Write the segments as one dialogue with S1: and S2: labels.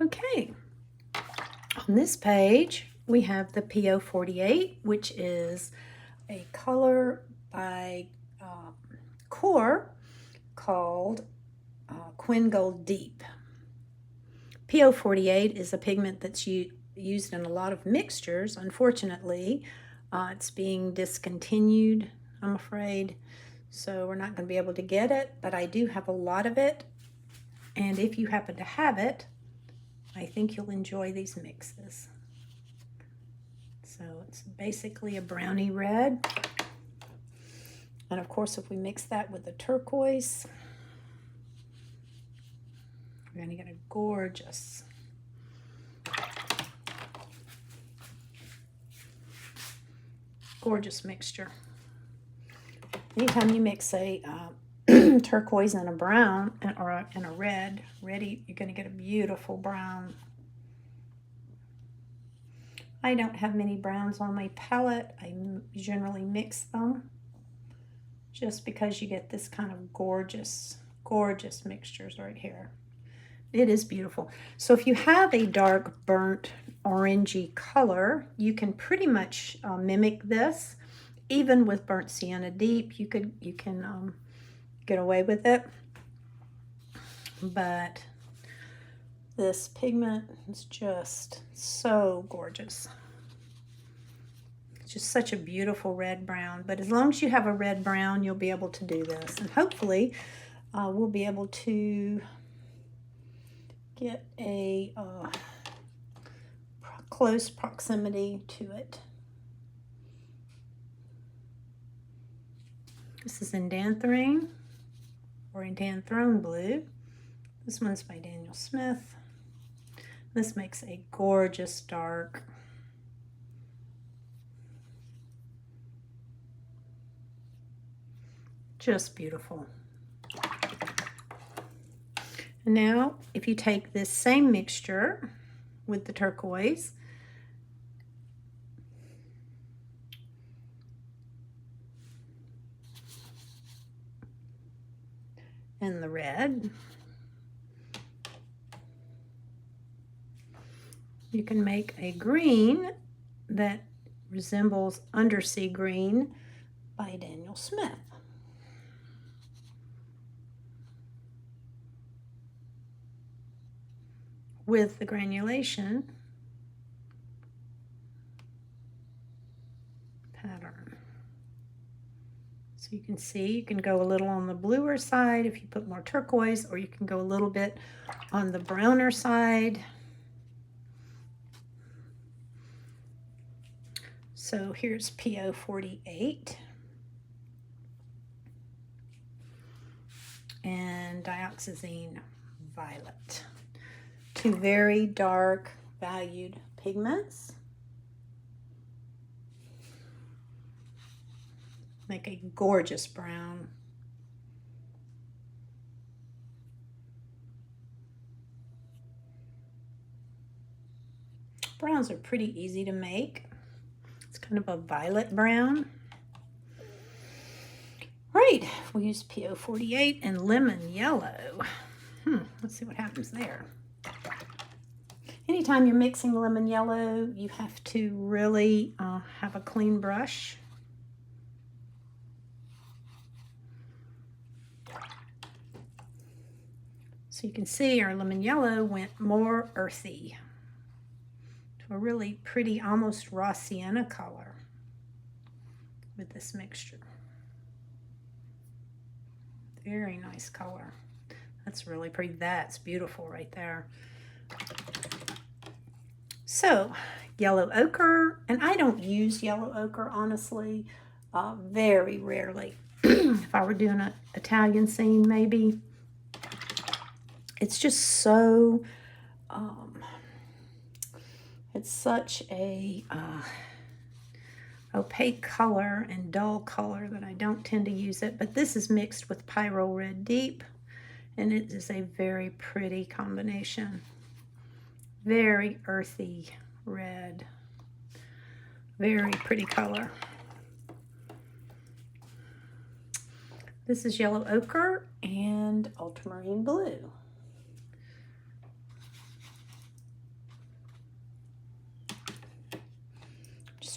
S1: Okay, on this page we have the PO48, which is a color by Core called Quin Gold Deep. PO48 is a pigment that's used in a lot of mixtures. Unfortunately, it's being discontinued, I'm afraid, so we're not going to be able to get it, but I do have a lot of it, and if you happen to have it, I think you'll enjoy these mixes. So it's basically a brownie red, and of course if we mix that with the turquoise, we're going to get a gorgeous mixture. Anytime you mix a turquoise and a brown and a red, you're going to get a beautiful brown. I don't have many browns on my palette. I generally mix them just because you get this kind of gorgeous mixtures right here. It is beautiful. So if you have a dark burnt orangey color, you can pretty much mimic this. Even with burnt sienna deep, you can get away with it. But this pigment is just so gorgeous. It's just such a beautiful red brown. But as long as you have a red brown, you'll be able to do this. And hopefully we'll be able to get a close proximity to it. This is Indanthrene or Indanthrone Blue. This one's by Daniel Smith. This makes a gorgeous dark. Just beautiful. And now, if you take this same mixture with the turquoise and the red, you can make a green that resembles Undersea Green by Daniel Smith. With the granulation pattern. So you can see, you can go a little on the bluer side if you put more turquoise, or you can go a little bit on the browner side. So here's PO48 and Dioxazine Violet. Two very dark valued pigments. Make a gorgeous brown. Browns are pretty easy to make. It's kind of a violet brown. Right, we use PO48 and lemon yellow. Let's see what happens there. Anytime you're mixing lemon yellow, you have to really have a clean brush. So you can see our lemon yellow went more earthy to a really pretty, almost raw sienna color with this mixture. Very nice color. That's really pretty. That's beautiful right there. So, yellow ochre, and I don't use yellow ochre, honestly, very rarely. If I were doing an Italian scene, maybe. It's just so, it's such a opaque color and dull color that I don't tend to use it, but this is mixed with Pyrrole Red Deep, and it is a very pretty combination. Very earthy red. Very pretty color. This is yellow ochre and ultramarine blue.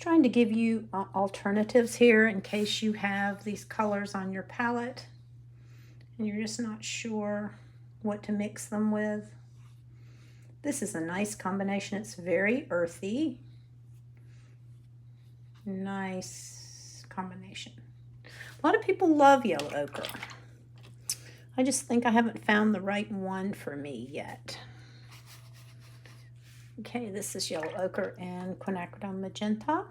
S1: Just trying to give you alternatives here in case you have these colors on your palette and you're just not sure what to mix them with. This is a nice combination. It's very earthy. Nice combination. A lot of people love yellow ochre. I just think I haven't found the right one for me yet. Okay, this is yellow ochre and quinacridone magenta.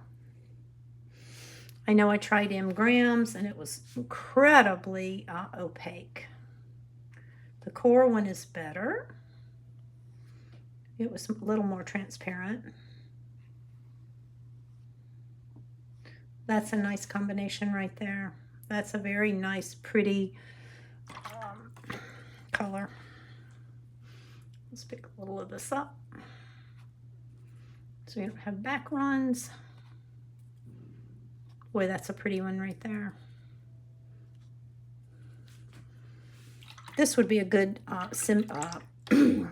S1: I know I tried M. Graham's and it was incredibly opaque. The core one is better. It was a little more transparent. That's a nice combination right there. That's a very nice, pretty color. Let's pick a little of this up so we don't have back runs. Boy, that's a pretty one right there. This would be a good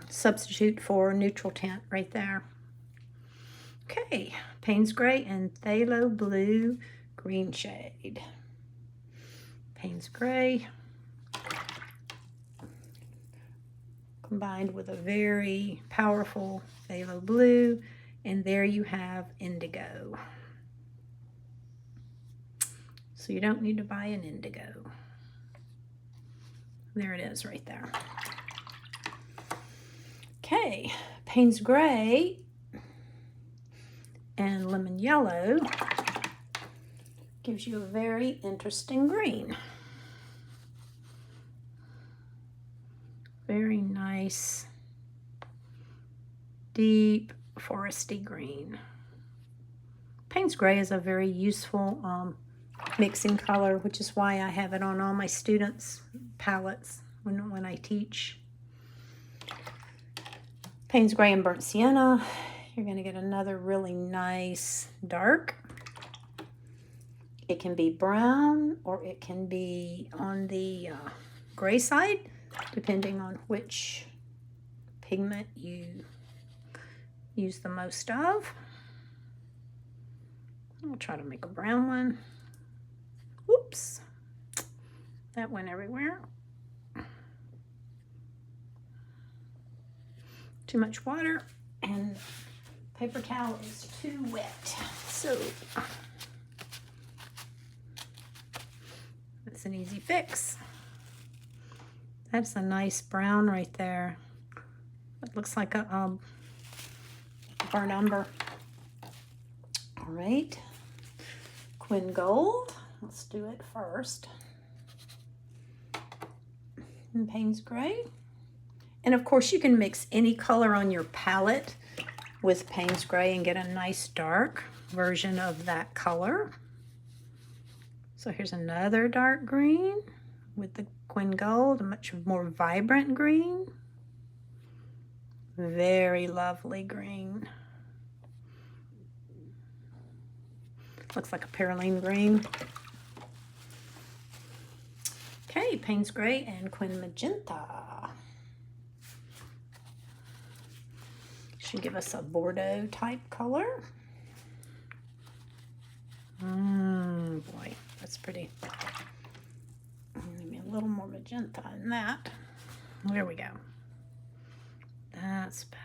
S1: substitute for neutral tint right there. Okay, Payne's Gray and Phthalo Blue green shade. Payne's Gray combined with a very powerful phthalo blue, and there you have indigo. So you don't need to buy an indigo. There it is right there. Okay, Payne's Gray and Lemon Yellow gives you a very interesting green. Very nice, deep, foresty green. Payne's Gray is a very useful mixing color, which is why I have it on all my students' palettes when I teach. Payne's Gray and Burnt Sienna, you're going to get another really nice dark. It can be brown or it can be on the gray side, depending on which pigment you use the most of. I'll try to make a brown one. Whoops, that went everywhere. Too much water and paper towel is too wet. So it's an easy fix. That's a nice brown right there. It looks like a burnt umber. All right, Quin Gold. Let's do it first. And Payne's Gray. And of course you can mix any color on your palette with Payne's Gray and get a nice dark version of that color. So here's another dark green with the Quin Gold, a much more vibrant green. Very lovely green. Looks like a Perylene green. Okay, Payne's Gray and Quin Magenta. Should give us a Bordeaux type color. Boy, that's pretty. Maybe a little more magenta in that. There we go. That's better.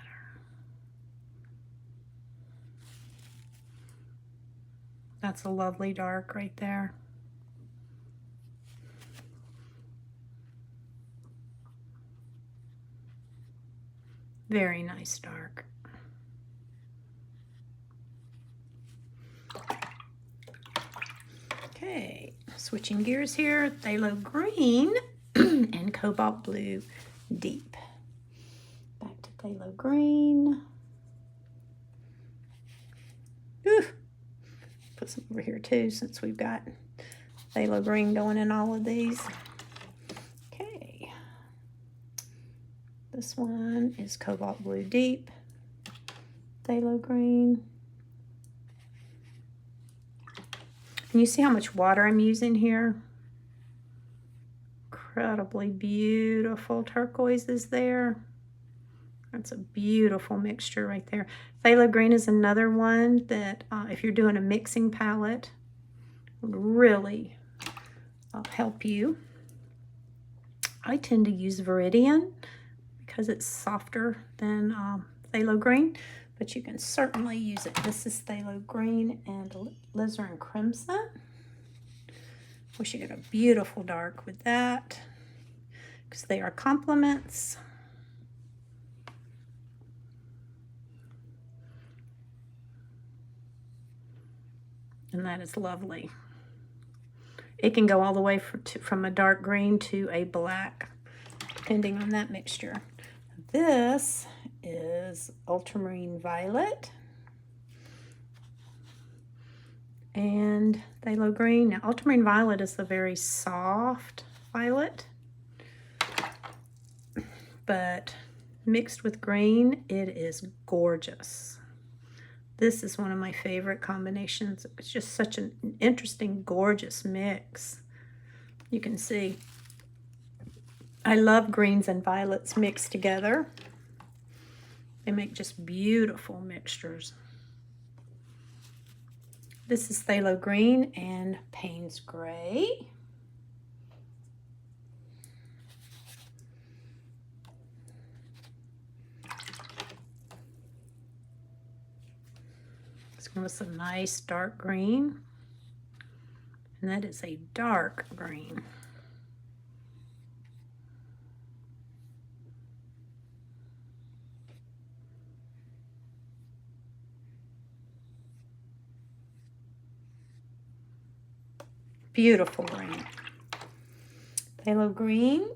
S1: That's a lovely dark right there. Very nice dark. Okay, switching gears here, Phthalo Green and Cobalt Blue Deep. Back to Phthalo Green. Ooh. Put some over here too, since we've got Phthalo Green going in all of these. Okay. This one is Cobalt Blue Deep, Phthalo Green. And you see how much water I'm using here? Incredibly beautiful turquoise is there. That's a beautiful mixture right there. Phthalo green is another one that if you're doing a mixing palette, would really help you. I tend to use Viridian because it's softer than phthalo green, but you can certainly use it. This is phthalo green and alizarin crimson. Wish you get a beautiful dark with that because they are complements. And that is lovely. It can go all the way from a dark green to a black, depending on that mixture. This is ultramarine violet and phthalo green. Now, ultramarine violet is a very soft violet, but mixed with green, it is gorgeous. This is one of my favorite combinations. It's just such an interesting, gorgeous mix. You can see I love greens and violets mixed together. They make just beautiful mixtures. This is phthalo green and Payne's gray. It's going with some nice dark green. And that is a dark green. Beautiful green. Phthalo green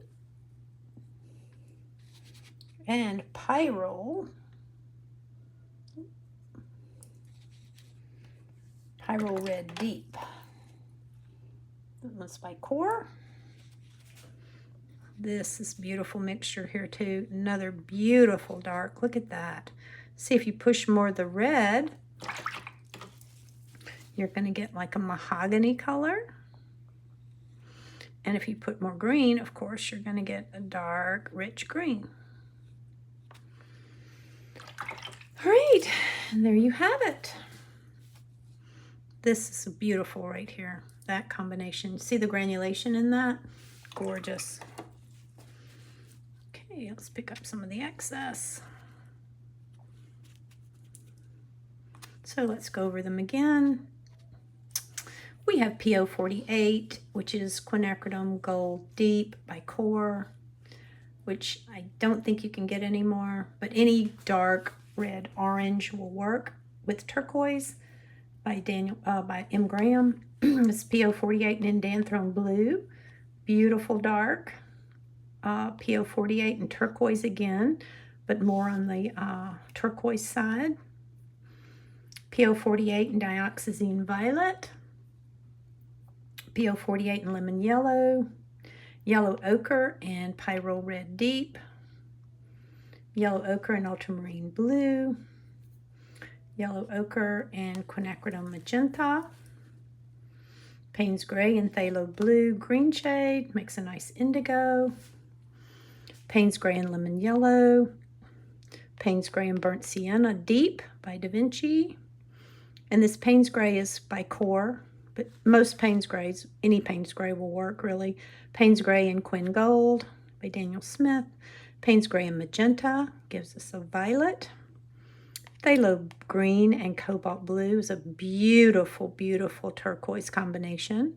S1: and Pyrrole. Pyrrole Red Deep. That's by Core. This is beautiful mixture here too. Another beautiful dark. Look at that. See, if you push more of the red, you're going to get like a mahogany color. And if you put more green, of course, you're going to get a dark, rich green. All right, and there you have it. This is beautiful right here. That combination. See the granulation in that? Gorgeous. Okay, let's pick up some of the excess. So let's go over them again. We have PO48, which is quinacridone gold deep by Core, which I don't think you can get anymore, but any dark red orange will work. With turquoise by M. Graham. It's PO48 and Indanthrone blue, beautiful dark. PO48 and turquoise again, but more on the turquoise side. PO48 and dioxazine violet. PO48 and lemon yellow, yellow ochre and Pyrrole Red Deep, yellow ochre and ultramarine blue, yellow ochre and quinacridone magenta, Payne's gray and phthalo blue green shade, makes a nice indigo, Payne's gray and lemon yellow, Payne's gray and burnt sienna deep by Da Vinci, and this Payne's gray is by Core. But most Payne's grays, any Payne's gray will work really. Payne's gray and Quin Gold by Daniel Smith. Payne's gray and magenta gives us a violet. Phthalo green and cobalt blue is a beautiful, beautiful turquoise combination.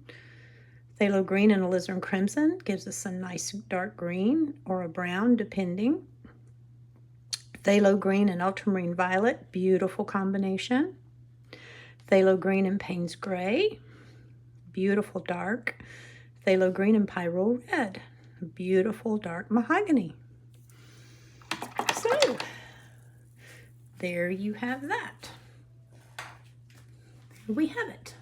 S1: Phthalo green and alizarin crimson gives us a nice dark green or a brown depending. Phthalo green and ultramarine violet, beautiful combination. Phthalo green and Payne's gray, beautiful dark. Phthalo green and Pyrrole red, beautiful dark mahogany. So, there you have that. There we have it.